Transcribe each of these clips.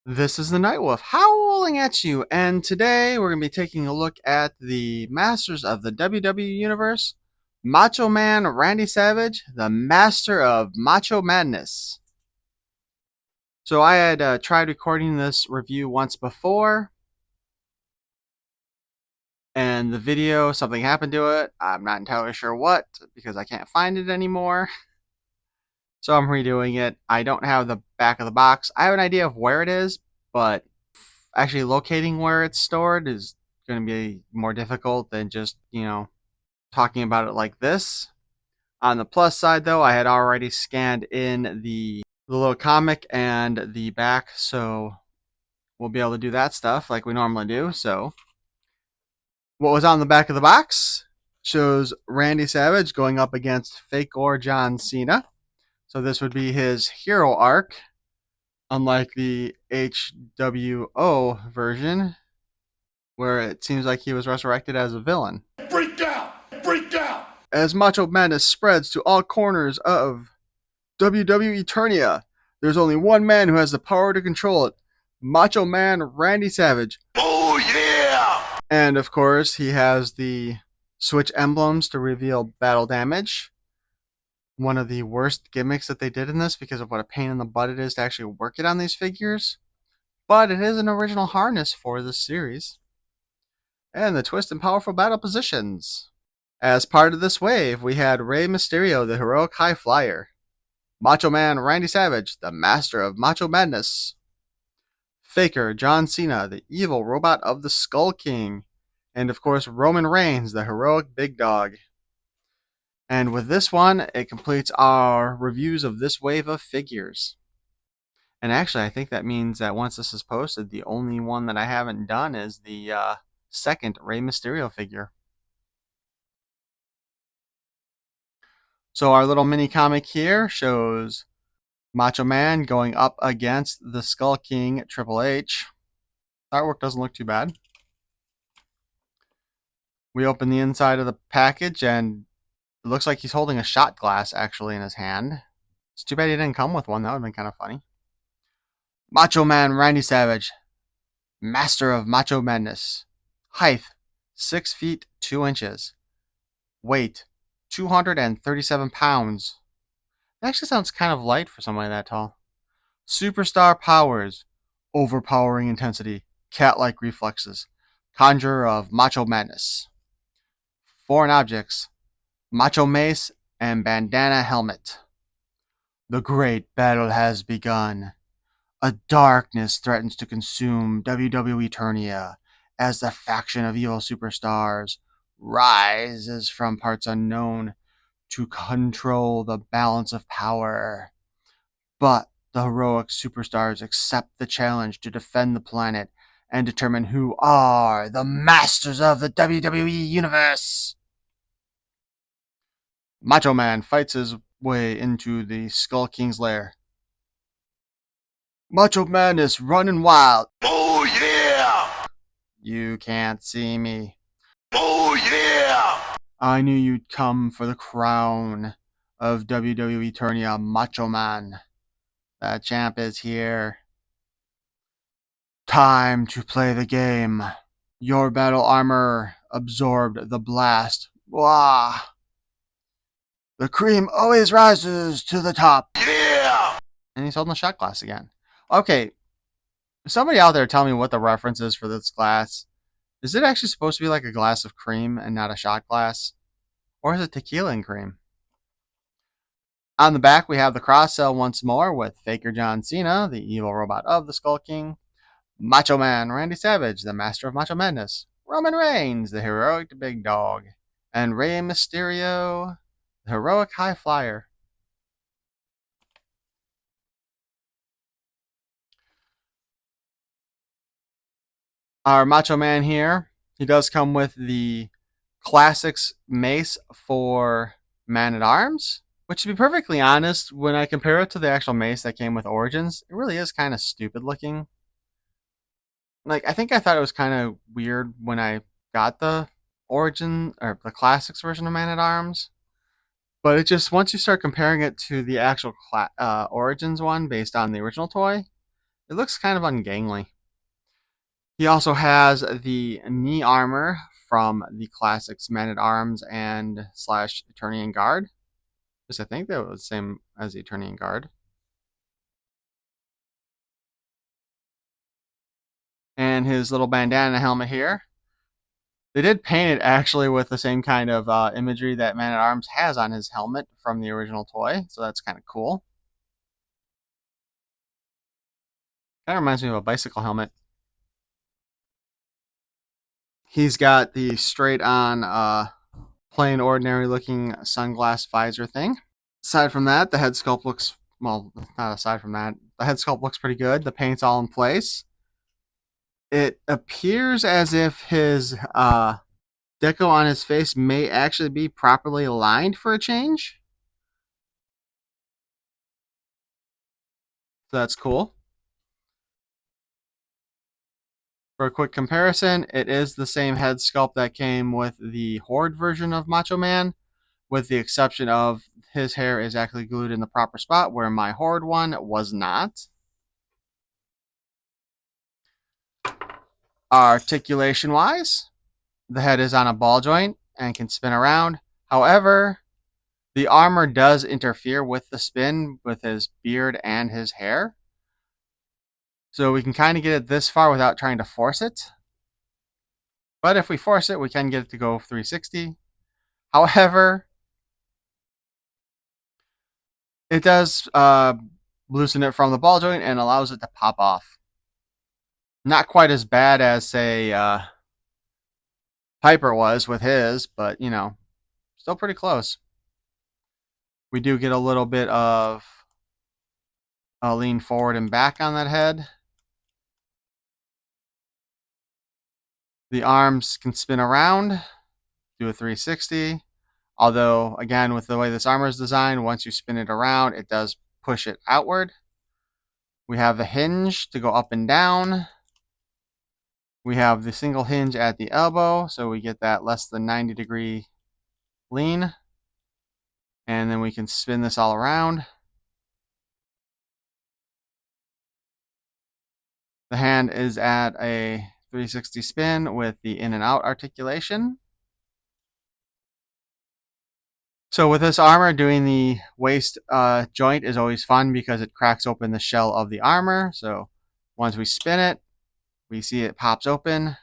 This is the Nightwolf howling at you, and today we're going to be taking a look at the Masters of the WWE Universe, Macho Man Randy Savage, the Master of Macho Madness. So I had tried recording this review once before, and the video, something happened to it. I'm not entirely sure what, because I can't find it anymore. So I'm redoing it. I don't have the back of the box. I have an idea of where it is, but actually locating where it's stored is going to be more difficult than just, talking about it like this. On the plus side, though, I had already scanned in the little comic and the back, so we'll be able to do that stuff like we normally do. So, what was on the back of the box shows Randy Savage going up against Fake or John Cena. So, this would be his hero arc, unlike the HWO version, where it seems like he was resurrected as a villain. Freaked out! Freaked out! As Macho Madness spreads to all corners of WWE Eternia, there's only one man who has the power to control it: Macho Man Randy Savage. Oh yeah! And of course, he has the switch emblems to reveal battle damage. One of the worst gimmicks that they did in this because of what a pain in the butt it is to actually work it on these figures. But it is an original harness for this series. And the twist and powerful battle positions. As part of this wave, we had Rey Mysterio, the heroic high flyer, Macho Man Randy Savage, the master of Macho Madness, Faker John Cena, the evil robot of the Skull King, and of course Roman Reigns, the heroic big dog. And with this one, it completes our reviews of this wave of figures. And actually, I think that means that once this is posted, the only one that I haven't done is the second Rey Mysterio figure. So our little mini comic here shows Macho Man going up against the Skull King Triple H. Artwork doesn't look too bad. We open the inside of the package and it looks like he's holding a shot glass actually in his hand. It's too bad he didn't come with one. That would have been kind of funny. Macho Man Randy Savage, Master of Macho Madness. Height 6 feet 2 inches. Weight 237 pounds. That actually sounds kind of light for somebody that tall. Superstar powers: overpowering intensity, cat-like reflexes, conjurer of Macho Madness. Foreign objects: Macho Mace and bandana helmet. The great battle has begun. A darkness threatens to consume WWE Eternia as the faction of evil superstars rises from parts unknown to control the balance of power. But the heroic superstars accept the challenge to defend the planet and determine who are the masters of the WWE Universe. Macho Man fights his way into the Skull King's lair. Macho Madness running wild. Oh yeah! You can't see me. Oh yeah! I knew you'd come for the crown of WWE Eternia, Macho Man. The champ is here. Time to play the game. Your battle armor absorbed the blast. Wah! The cream always rises to the top. Yeah! And he's holding the shot glass again. Okay, somebody out there tell me what the reference is for this glass. Is it actually supposed to be like a glass of cream and not a shot glass? Or is it tequila and cream? On the back, we have the cross sell once more with Faker John Cena, the evil robot of the Skull King, Macho Man Randy Savage, the master of Macho Madness, Roman Reigns, the heroic big dog, and Rey Mysterio, the heroic high flyer. Our Macho Man here, he does come with the Classics mace for Man at Arms, which, to be perfectly honest, when I compare it to the actual mace that came with Origins, it really is kind of stupid looking. Like, I think I thought it was kind of weird when I got the Origin or the Classics version of Man at Arms, but it just, once you start comparing it to the actual Origins one based on the original toy, It looks kind of ungainly. He also has the knee armor from the classics Man at Arms and slash Eternian Guard. Because I think that was the same as the Eternian Guard. And his little bandana helmet here. They did paint it actually with the same kind of imagery that Man at Arms has on his helmet from the original toy, so that's kind of cool. Kind of reminds me of a bicycle helmet. He's got the straight on, plain, ordinary looking sunglass visor thing. Aside from that, the head sculpt looks, well, not aside from that, the head sculpt looks pretty good. The paint's all in place. It appears as if his deco on his face may actually be properly aligned for a change. So that's cool. For a quick comparison, it is the same head sculpt that came with the Horde version of Macho Man, with the exception of his hair is actually glued in the proper spot, where my Horde one was not. Articulation wise, the head is on a ball joint and can spin around. However, the armor does interfere with the spin with his beard and his hair. So we can kind of get it this far without trying to force it. But if we force it, we can get it to go 360. However, it does loosen it from the ball joint and allows it to pop off. Not quite as bad as, say, Piper was with his, but, you know, still pretty close. We do get a little bit of a lean forward and back on that head. The arms can spin around, do a 360. Although, again, with the way this armor is designed, once you spin it around, it does push it outward. We have the hinge to go up and down. We have the single hinge at the elbow, so we get that less than 90-degree lean. And then we can spin this all around. The hand is at a 360 spin with the in and out articulation. So with this armor, doing the waist joint is always fun because it cracks open the shell of the armor. So once we spin it, we see it pops open.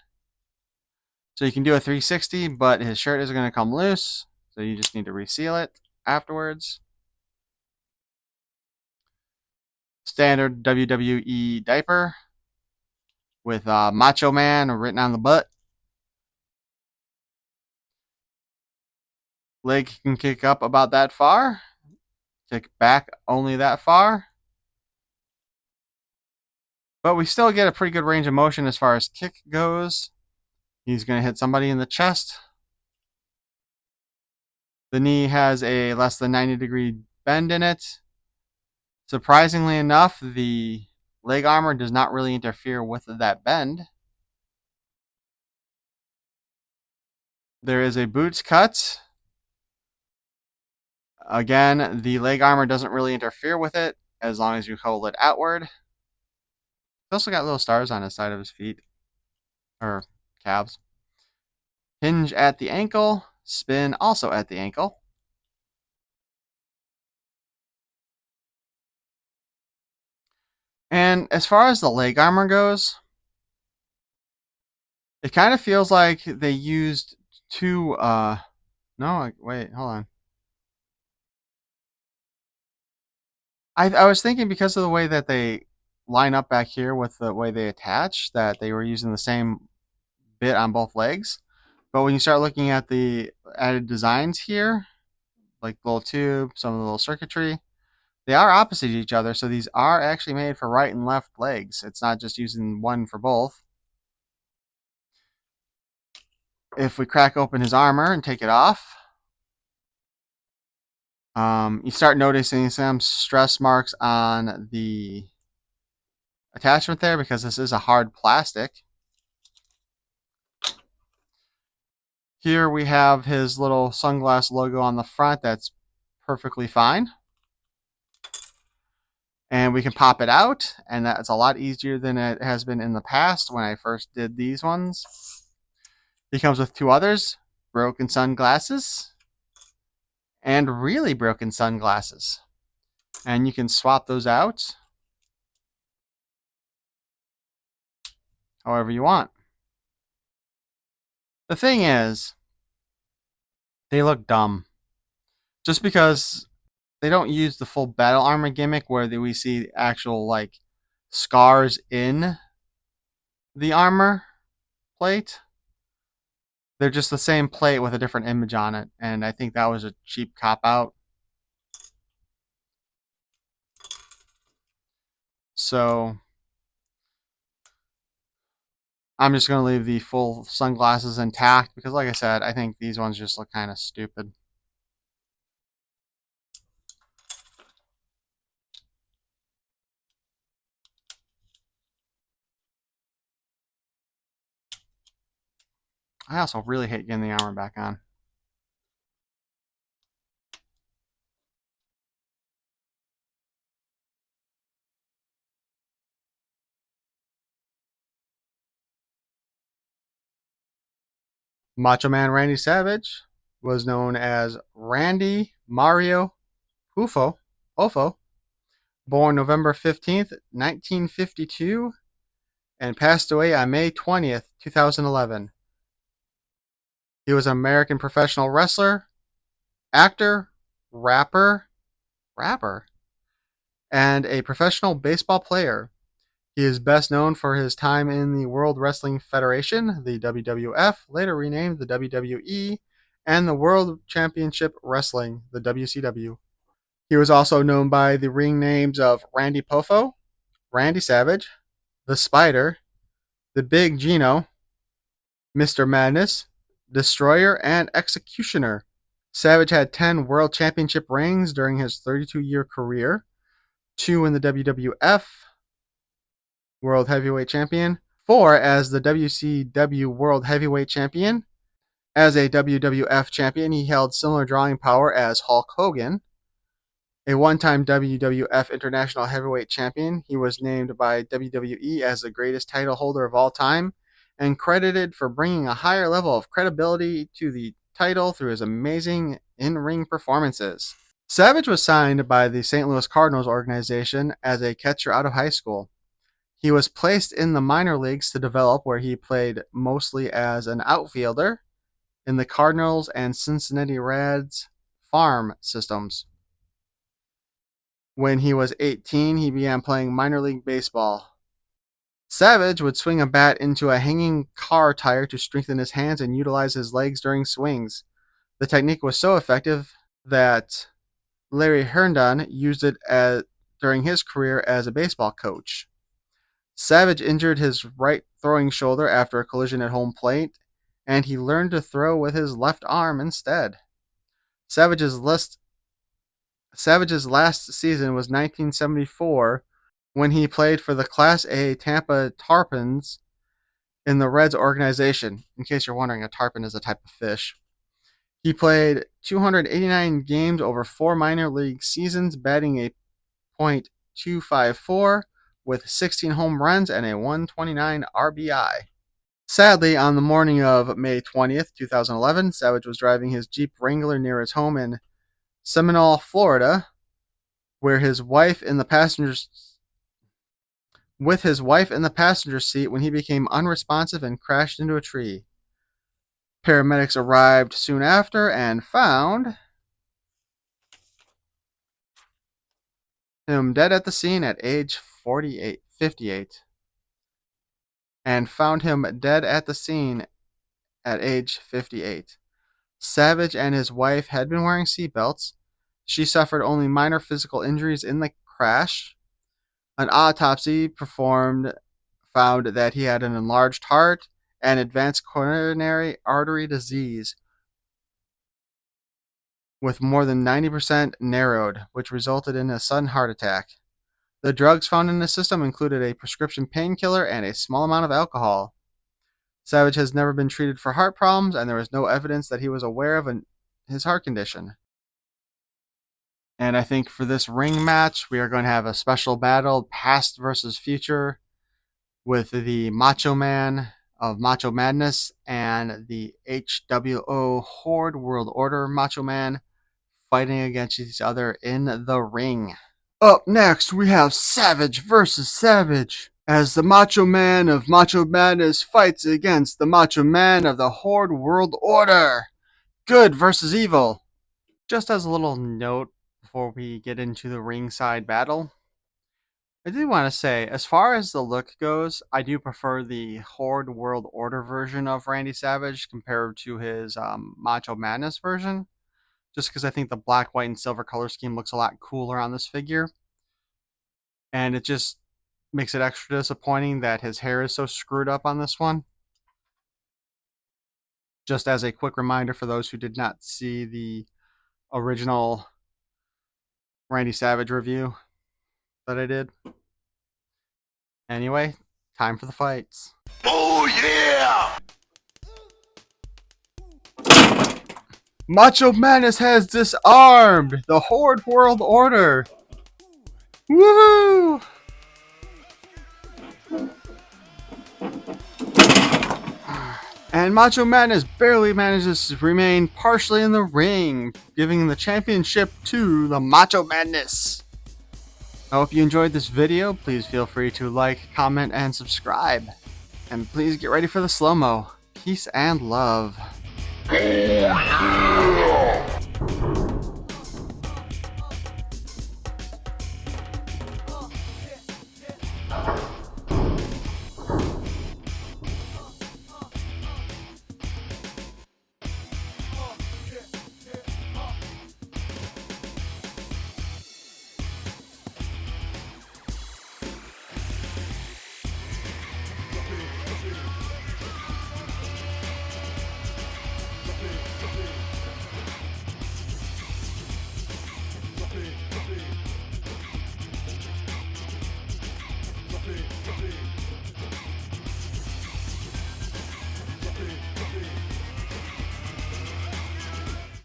So you can do a 360, but his shirt is going to come loose. So you just need to reseal it afterwards. Standard WWE diaper with Macho Man written on the butt. Leg can kick up about that far. Kick back only that far. But we still get a pretty good range of motion as far as kick goes. He's going to hit somebody in the chest. The knee has a less than 90-degree bend in it. Surprisingly enough, the leg armor does not really interfere with that bend. There is a boots cut. Again, the leg armor doesn't really interfere with it as long as you hold it outward. He's also got little stars on the side of his feet, or calves. Hinge at the ankle, spin also at the ankle. And as far as the leg armor goes, it kind of feels like they used two, no, wait, hold on. I was thinking because of the way that they line up back here with the way they attach, that they were using the same bit on both legs. But when you start looking at the added designs here, like the little tube, some of the little circuitry, they are opposite each other. So these are actually made for right and left legs. It's not just using one for both. If we crack open his armor and take it off, you start noticing some stress marks on the attachment there because this is a hard plastic. Here we have his little sunglass logo on the front. That's perfectly fine. And we can pop it out, and that's a lot easier than it has been in the past when I first did these ones. He comes with two others, broken sunglasses and really broken sunglasses. And you can swap those out however you want. The thing is, they look dumb. Just because they don't use the full battle armor gimmick where we see actual like scars in the armor plate. They're just the same plate with a different image on it, and I think that was a cheap cop out. So I'm just going to leave the full sunglasses intact because, like I said, I think these ones just look kind of stupid. I also really hate getting the armor back on. Macho Man Randy Savage was known as Randy Mario Ofo, born November 15th, 1952, and passed away on May 20th, 2011. He was an American professional wrestler, actor, rapper, rapper, and a professional baseball player. He is best known for his time in the World Wrestling Federation, the WWF, later renamed the WWE, and the World Championship Wrestling, the WCW. He was also known by the ring names of Randy Poffo, Randy Savage, The Spider, The Big Gino, Mr. Madness, Destroyer, and Executioner. Savage had 10 World Championship rings during his 32-year career, 2 in the WWF, World Heavyweight Champion, 4 as the WCW World Heavyweight Champion. As a WWF champion, he held similar drawing power as Hulk Hogan. A one-time WWF International Heavyweight Champion, he was named by WWE as the greatest title holder of all time and credited for bringing a higher level of credibility to the title through his amazing in-ring performances. Savage was signed by the St. Louis Cardinals organization as a catcher out of high school. He was placed in the minor leagues to develop, where he played mostly as an outfielder in the Cardinals and Cincinnati Reds farm systems. When he was 18, he began playing minor league baseball. Savage would swing a bat into a hanging car tire to strengthen his hands and utilize his legs during swings. The technique was so effective that Larry Herndon used it during his career as a baseball coach. Savage injured his right throwing shoulder after a collision at home plate, and he learned to throw with his left arm instead. Savage's last season was 1974 when he played for the Class A Tampa Tarpons in the Reds organization. In case you're wondering, a tarpon is a type of fish. He played 289 games over 4 minor league seasons, batting a .254 with 16 home runs and a 129 RBI. Sadly, on the morning of May 20th, 2011, Savage was driving his Jeep Wrangler near his home in Seminole, Florida, with his wife in the passenger seat when he became unresponsive and crashed into a tree. Paramedics arrived soon after and found him dead at the scene at age 58. And found him dead at the scene at age 58. Savage and his wife had been wearing seatbelts. She suffered only minor physical injuries in the crash. An autopsy performed found that he had an enlarged heart and advanced coronary artery disease with more than 90% narrowed, which resulted in a sudden heart attack. The drugs found in his system included a prescription painkiller and a small amount of alcohol. Savage has never been treated for heart problems, and there was no evidence that he was aware of his heart condition. And I think for this ring match, we are going to have a special battle, past versus future, with the Macho Man of Macho Madness and the HWO Horde World Order Macho Man fighting against each other in the ring. Up next, we have Savage versus Savage, as the Macho Man of Macho Madness fights against the Macho Man of the Horde World Order. Good versus evil. Just as a little note before we get into the ringside battle, I do want to say, as far as the look goes, I do prefer the Horde World Order version of Randy Savage compared to his Macho Madness version, just because I think the black, white, and silver color scheme looks a lot cooler on this figure. And it just makes it extra disappointing that his hair is so screwed up on this one. Just as a quick reminder for those who did not see the original Randy Savage review that I did. Anyway, time for the fights. Oh yeah! Macho Madness has disarmed the Horde World Order. Woohoo! And Macho Madness barely manages to remain partially in the ring, giving the championship to the Macho Madness. I hope you enjoyed this video. Please feel free to like, comment, and subscribe. And please get ready for the slow-mo. Peace and love. Oh yeah!